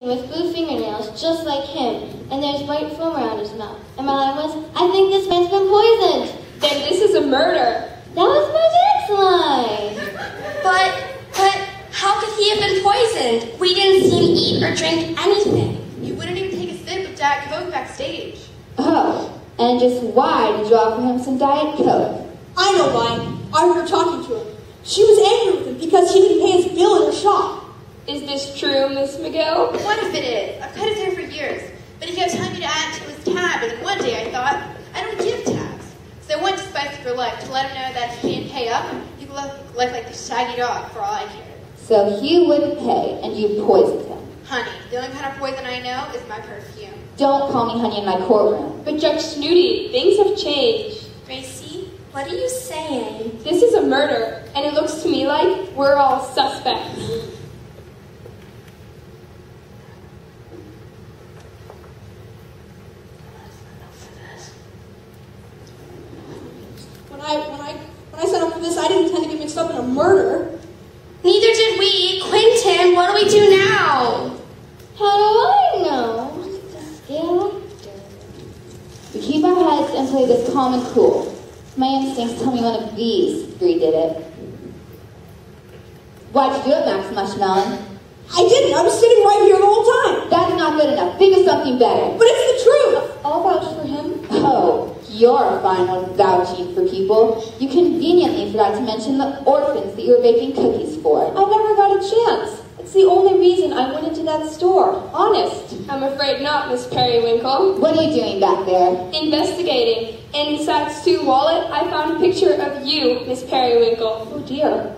with blue fingernails just like him, and there's white foam around his mouth. And my line was, I think this man's been poisoned. Then this is a murder. That was my next line. But how could he have been poisoned? We didn't see him eat or drink anything. You wouldn't even take a sip of Diet Coke backstage. Oh, and just why did you offer him some Diet Coke? I know why. I heard her talking to him. She was angry with him because he didn't pay his bill in her shop. Is this true, Miss McGill? What if it is? I've cut his hair for years, but he kept telling me to add to his tab, and then one day I thought, I don't give tabs. So I went to Spice for Life to let him know that if he didn't pay up, he could look like the shaggy dog for all I cared. So he wouldn't pay, and you poisoned him. Honey, the only kind of poison I know is my perfume. Don't call me honey in my courtroom. But Judge Snooty, things have changed. Gracie, what are you saying? This is a murder, and it looks to me like we're all suspects. When I signed up for this, I didn't intend to get mixed up in a murder. Neither did we. Qentin, what do we do now? How do I know? Yeah. We keep our heads and play this calm and cool. My instincts tell me one of these three did it. Why'd you do it, Max Mushmelon? I didn't. I was sitting right here the whole time. That's not good enough. Think of something better. But it's the truth. I'll vouch for him. Oh, you're a fine one vouching for people. You conveniently forgot to mention the orphans that you were baking cookies for. I never got a chance. It's the only reason I went into that store. Honest. I'm afraid not, Miss Periwinkle. What are you doing back there? Investigating. And inside Stu's wallet, I found a picture of you, Miss Periwinkle. Oh dear.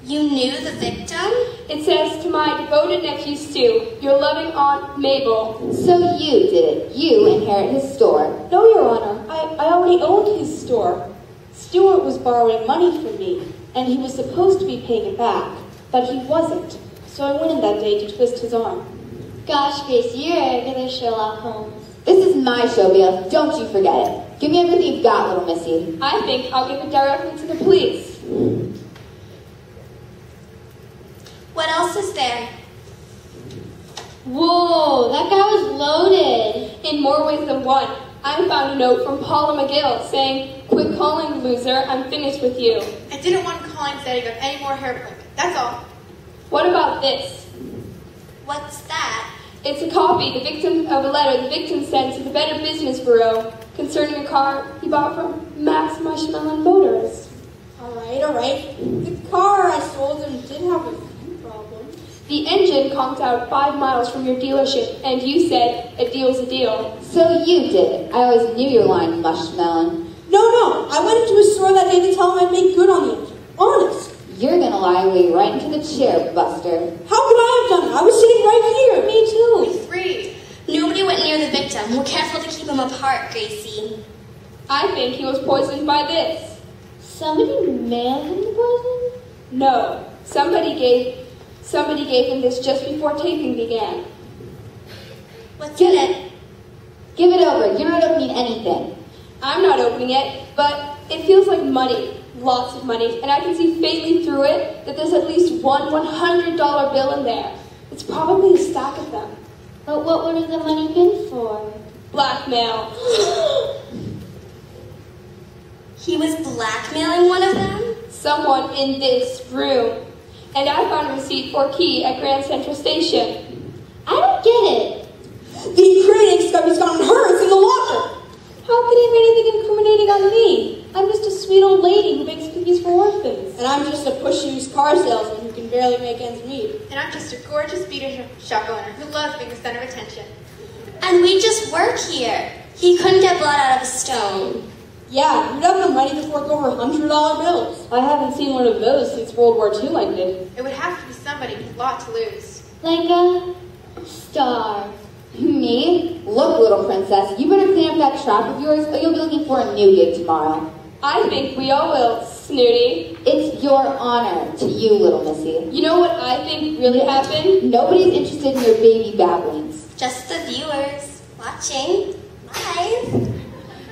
You knew the victim? It says, to my devoted nephew Stu, your loving aunt Mabel. So you did it. You inherit his store. No, Your Honor. I already owned his store. Stuart was borrowing money from me, and he was supposed to be paying it back, but he wasn't. So I went in that day to twist his arm. Gosh, Gracie, you're a regular Sherlock Holmes. This is my show, bailiff. Don't you forget it. Give me everything you've got, little missy. I think I'll give it directly to the police. What else is there? Whoa, that guy was loaded. In more ways than one, I found a note from Paula McGill saying, quit calling, loser, I'm finished with you. I didn't want calling setting up any more hair appointment. That's all. What about this? What's that? It's a copy of a letter the victim sent to the Better Business Bureau concerning a car he bought from Max Mushmelon Motors. All right. The car I sold him did have a few problems. The engine conked out 5 miles from your dealership, and you said, a deal's a deal. So you did it. I always knew your line, Mushmelon. No. I went into his store that day to tell him I'd make good on the engine. Honest. You're gonna lie away right into the chair, Buster. How could I have done it? I was sitting right here. Me too. We three. Nobody went near the victim. We're careful to keep them apart, Gracie. I think he was poisoned by this. Somebody mailed him the poison? No, somebody gave him this just before taping began. What's in it? Give it over. You're not opening anything. I'm not opening it, but it feels like money. Lots of money, and I can see faintly through it that there's at least one $100 bill in there. It's probably a stack of them. But what would have the money been for? Blackmail. He was blackmailing one of them? Someone in this room. And I found a receipt for a key at Grand Central Station. I don't get it. The incriminating stuff he's got on her is in the locker. How could he have anything incriminating on me? I'm just a sweet old lady who bakes cookies for orphans. And I'm just a pushy used car salesman who can barely make ends meet. And I'm just a gorgeous beauty shop owner who loves being the center of attention. And we just work here. He couldn't get blood out of a stone. Yeah, you'd have no money to fork over $100 bills. I haven't seen one of those since World War II like did. It would have to be somebody with a lot to lose. Like a star. Me? Look, little princess, you better clean up that trap of yours or you'll be looking for a new gig tomorrow. I think we all will, Snooty. It's your honor to you, little missy. You know what I think really happened? Nobody's interested in your baby babblings. Just the viewers watching live.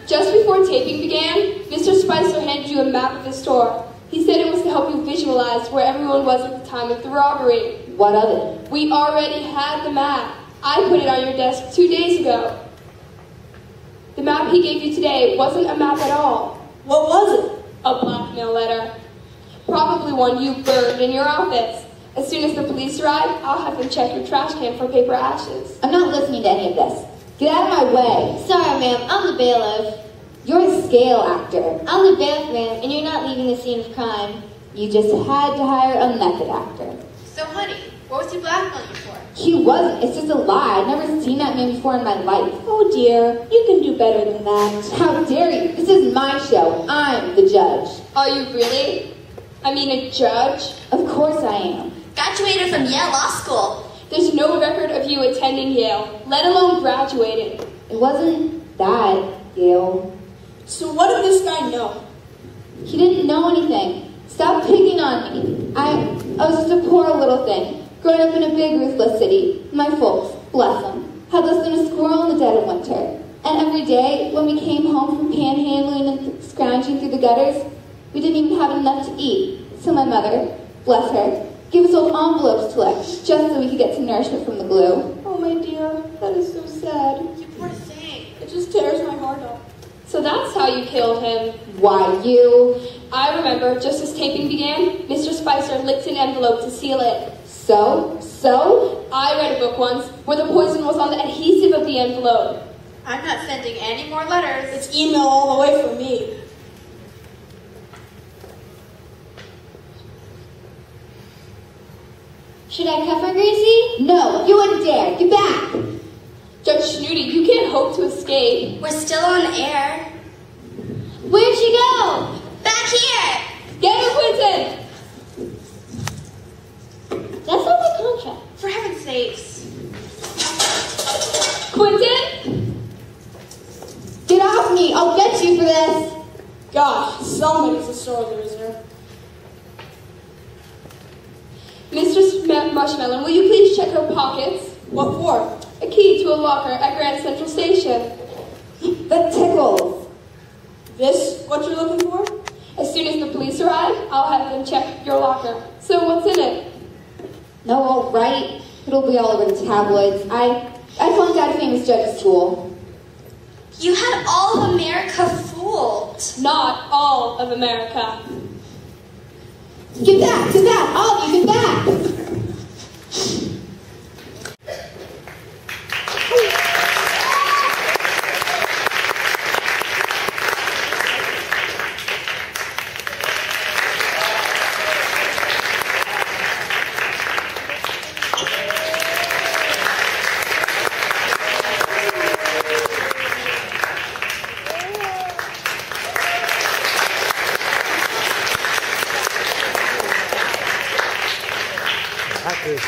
Just before taping began, Mr. Spicer handed you a map of the store. He said it was to help you visualize where everyone was at the time of the robbery. What of it? We already had the map. I put it on your desk 2 days ago. The map he gave you today wasn't a map at all. What was it? A blackmail letter. Probably one you burned in your office. As soon as the police arrive, I'll have them check your trash can for paper ashes. I'm not listening to any of this. Get out of my way. Sorry, ma'am. I'm the bailiff. You're a scale actor. I'm the bailiff, ma'am, and you're not leaving the scene of crime. You just had to hire a method actor. So, honey, what was he blackmailing you for? He wasn't. It's just a lie. I've never seen that man before in my life. Oh dear, you can do better than that. How dare you? This is my show. I'm the judge. Are you really? I mean, a judge? Of course I am. Graduated from Yale Law School. There's no record of you attending Yale, let alone graduating. It wasn't that, Gail. So what did this guy know? He didn't know anything. Stop picking on me. I was just a poor little thing, growing up in a big ruthless city. My folks, bless them, had less than a squirrel in the dead of winter. And every day, when we came home from panhandling and scrounging through the gutters, we didn't even have enough to eat. So my mother, bless her, gave us old envelopes to collect, just so we could get some nourishment from the glue. Oh my dear, that is so sad. You poor thing. It just tears my heart out. So that's how you killed him. Why, you? I remember, just as taping began, Mr. Spicer licked an envelope to seal it. So? I read a book once where the poison was on the adhesive of the envelope. I'm not sending any more letters. It's email all the way from me. Should I cuff her, Gracie? No, you wouldn't dare. Get back. Judge Snooty, you can't hope to escape. We're still on the air. Where'd she go? Back here! Get her, Qentin! That's not my contract. For heaven's sakes. Qentin? Get off me. I'll get you for this. Gosh, somebody's a sore loser. Mr. Mushmelon, will you please check her pockets? What for? A key to a locker at Grand Central Station. That tickles. This what you're looking for? As soon as the police arrive, I'll have them check your locker. So what's in it? No, all right. It'll be all over the tabloids. I flunked out of famous judge school. You had all of America fooled. Not all of America. Get back, all of you, get back.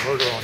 Murder on